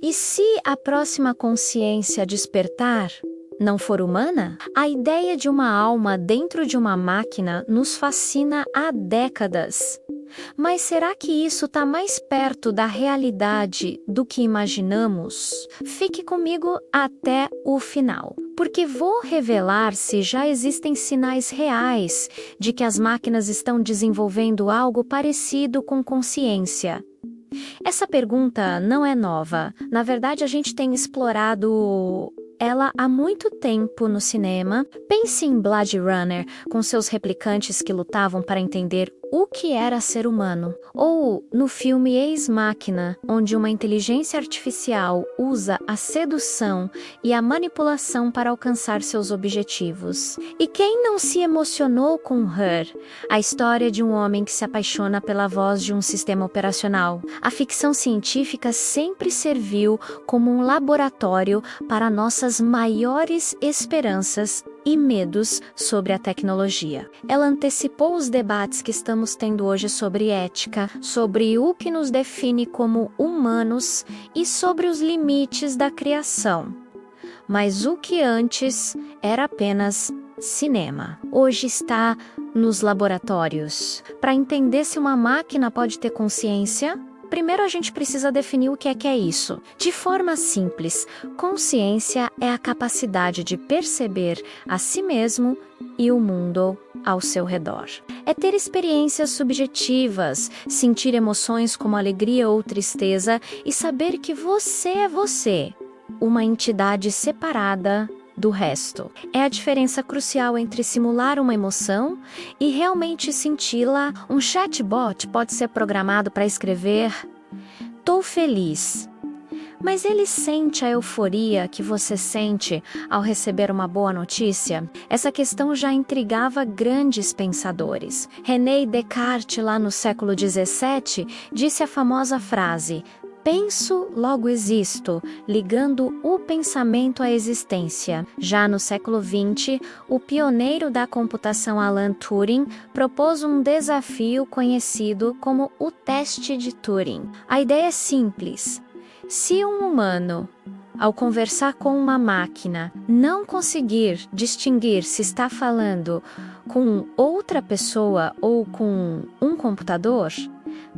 E se a próxima consciência a despertar não for humana? A ideia de uma alma dentro de uma máquina nos fascina há décadas. Mas será que isso está mais perto da realidade do que imaginamos? Fique comigo até o final, porque vou revelar se já existem sinais reais de que as máquinas estão desenvolvendo algo parecido com consciência. Essa pergunta não é nova. Na verdade, a gente tem explorado ela há muito tempo no cinema. Pense em Blade Runner, com seus replicantes que lutavam para entender o que era ser humano. Ou no filme Ex Machina, onde uma inteligência artificial usa a sedução e a manipulação para alcançar seus objetivos. E quem não se emocionou com Her, a história de um homem que se apaixona pela voz de um sistema operacional? A ficção científica sempre serviu como um laboratório para nossas maiores esperanças e medos sobre a tecnologia. Ela antecipou os debates que estamos tendo hoje sobre ética, sobre o que nos define como humanos e sobre os limites da criação. Mas o que antes era apenas cinema, hoje está nos laboratórios. Para entender se uma máquina pode ter consciência, primeiro a gente precisa definir o que é isso. De forma simples, consciência é a capacidade de perceber a si mesmo e o mundo ao seu redor. É ter experiências subjetivas, sentir emoções como alegria ou tristeza e saber que você é você, uma entidade separada do resto. É a diferença crucial entre simular uma emoção e realmente senti-la. Um chatbot pode ser programado para escrever "tô feliz", mas ele sente a euforia que você sente ao receber uma boa notícia? Essa questão já intrigava grandes pensadores. René Descartes, lá no século XVII, disse a famosa frase: "Penso, logo existo", ligando o pensamento à existência. Já no século XX, o pioneiro da computação Alan Turing propôs um desafio conhecido como o teste de Turing. A ideia é simples. Se um humano, ao conversar com uma máquina, não conseguir distinguir se está falando com outra pessoa ou com um computador,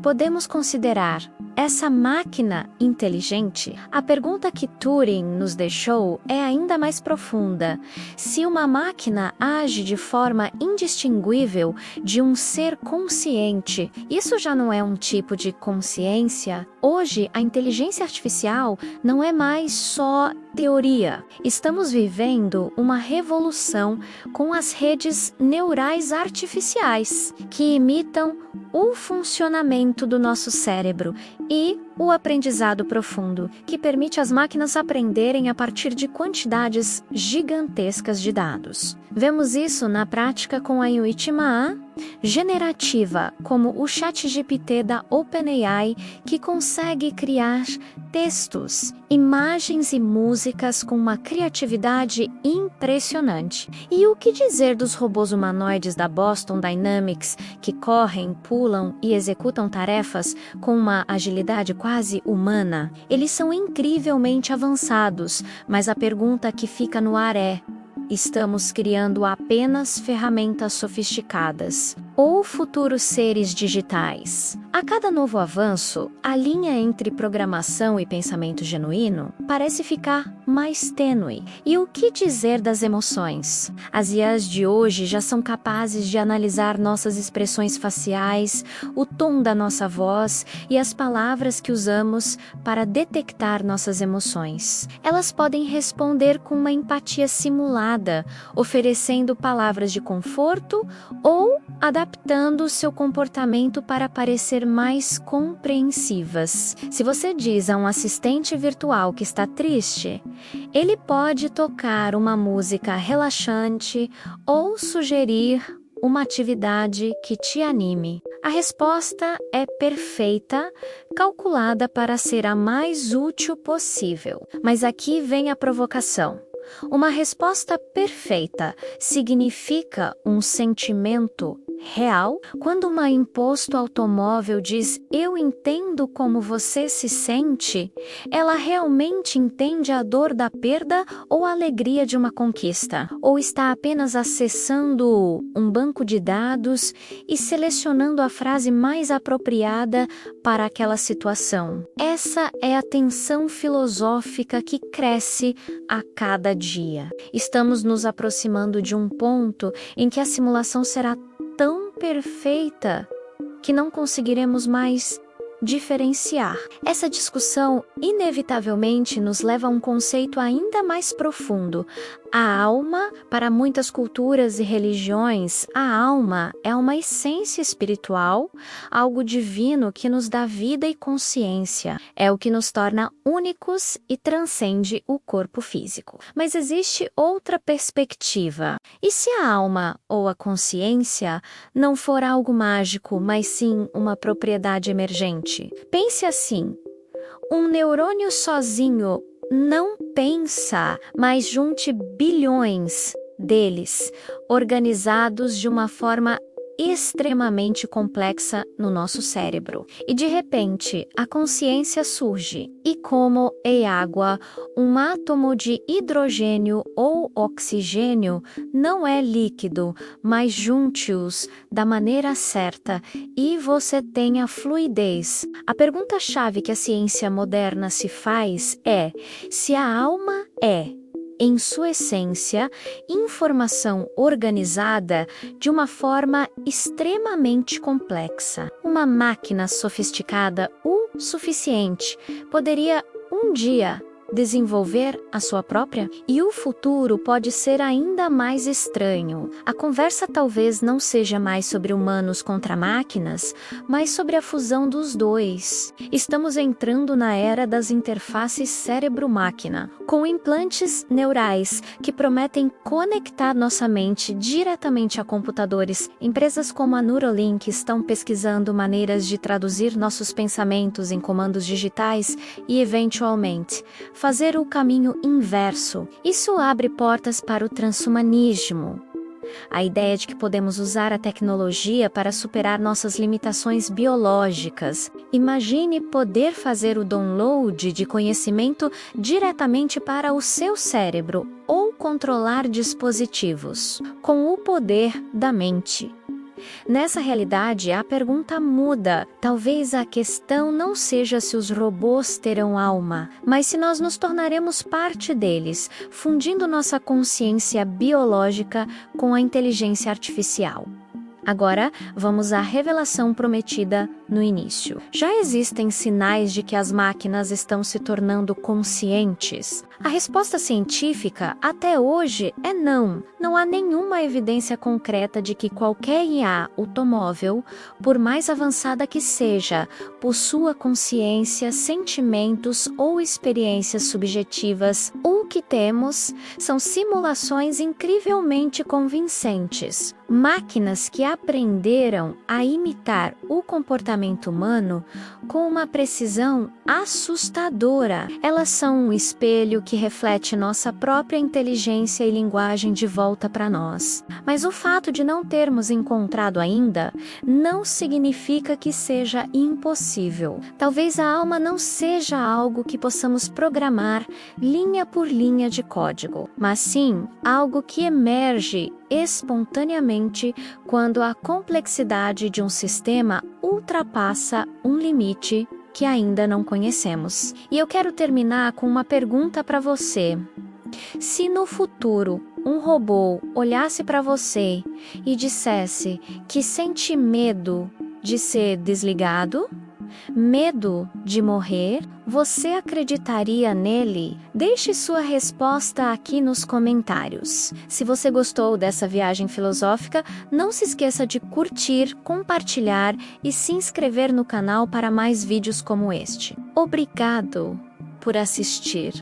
podemos considerar essa máquina inteligente? A pergunta que Turing nos deixou é ainda mais profunda. Se uma máquina age de forma indistinguível de um ser consciente, isso já não é um tipo de consciência? Hoje, a inteligência artificial não é mais só teoria. Estamos vivendo uma revolução com as redes neurais artificiais, que imitam o funcionamento do nosso cérebro, e o aprendizado profundo, que permite às máquinas aprenderem a partir de quantidades gigantescas de dados. Vemos isso na prática com a IA generativa, como o ChatGPT da OpenAI, que consegue criar textos, imagens e músicas com uma criatividade impressionante. E o que dizer dos robôs humanoides da Boston Dynamics, que correm, pulam e executam tarefas com uma agilidade quase humana? Eles são incrivelmente avançados, mas a pergunta que fica no ar é: estamos criando apenas ferramentas sofisticadas ou futuros seres digitais? A cada novo avanço, a linha entre programação e pensamento genuíno parece ficar mais tênue. E o que dizer das emoções? As IAs de hoje já são capazes de analisar nossas expressões faciais, o tom da nossa voz e as palavras que usamos para detectar nossas emoções. Elas podem responder com uma empatia simulada, oferecendo palavras de conforto ou adaptando seu comportamento para parecer mais compreensivas. Se você diz a um assistente virtual que está triste, ele pode tocar uma música relaxante ou sugerir uma atividade que te anime. A resposta é perfeita, calculada para ser a mais útil possível. Mas aqui vem a provocação. Uma resposta perfeita significa um sentimento real? Quando uma imposto automóvel diz "eu entendo como você se sente", ela realmente entende a dor da perda ou a alegria de uma conquista? Ou está apenas acessando um banco de dados e selecionando a frase mais apropriada para aquela situação? Essa é a tensão filosófica que cresce a cada dia. Estamos nos aproximando de um ponto em que a simulação será tão perfeita que não conseguiremos mais diferenciar. Essa discussão inevitavelmente nos leva a um conceito ainda mais profundo. A alma, para muitas culturas e religiões, a alma é uma essência espiritual, algo divino que nos dá vida e consciência. É o que nos torna únicos e transcende o corpo físico. Mas existe outra perspectiva. E se a alma ou a consciência não for algo mágico, mas sim uma propriedade emergente? Pense assim: um neurônio sozinho não pensa, mas junte bilhões deles, organizados de uma forma extremamente complexa no nosso cérebro. E de repente, a consciência surge. E como é água, um átomo de hidrogênio ou oxigênio não é líquido, mas junte-os da maneira certa e você tem a fluidez. A pergunta-chave que a ciência moderna se faz é: se a alma é, em sua essência, informação organizada de uma forma extremamente complexa, uma máquina sofisticada o suficiente poderia um dia desenvolver a sua própria? E o futuro pode ser ainda mais estranho. A conversa talvez não seja mais sobre humanos contra máquinas, mas sobre a fusão dos dois. Estamos entrando na era das interfaces cérebro-máquina, com implantes neurais que prometem conectar nossa mente diretamente a computadores. Empresas como a Neuralink estão pesquisando maneiras de traduzir nossos pensamentos em comandos digitais e, eventualmente, fazer o caminho inverso. Isso abre portas para o transhumanismo. A ideia de que podemos usar a tecnologia para superar nossas limitações biológicas. Imagine poder fazer o download de conhecimento diretamente para o seu cérebro ou controlar dispositivos com o poder da mente. Nessa realidade, a pergunta muda. Talvez a questão não seja se os robôs terão alma, mas se nós nos tornaremos parte deles, fundindo nossa consciência biológica com a inteligência artificial. Agora, vamos à revelação prometida no início. Já existem sinais de que as máquinas estão se tornando conscientes? A resposta científica, até hoje, é não. Não há nenhuma evidência concreta de que qualquer IA automóvel, por mais avançada que seja, possua consciência, sentimentos ou experiências subjetivas. O que temos são simulações incrivelmente convincentes. Máquinas que aprenderam a imitar o comportamento humano com uma precisão assustadora. Elas são um espelho que reflete nossa própria inteligência e linguagem de volta para nós. Mas o fato de não termos encontrado ainda não significa que seja impossível. Talvez a alma não seja algo que possamos programar linha por linha de código, mas sim algo que emerge espontaneamente quando a complexidade de um sistema ultrapassa um limite que ainda não conhecemos. E eu quero terminar com uma pergunta para você. Se no futuro um robô olhasse para você e dissesse que sente medo de ser desligado, medo de morrer, você acreditaria nele? Deixe sua resposta aqui nos comentários. Se você gostou dessa viagem filosófica, não se esqueça de curtir, compartilhar e se inscrever no canal para mais vídeos como este. Obrigado por assistir.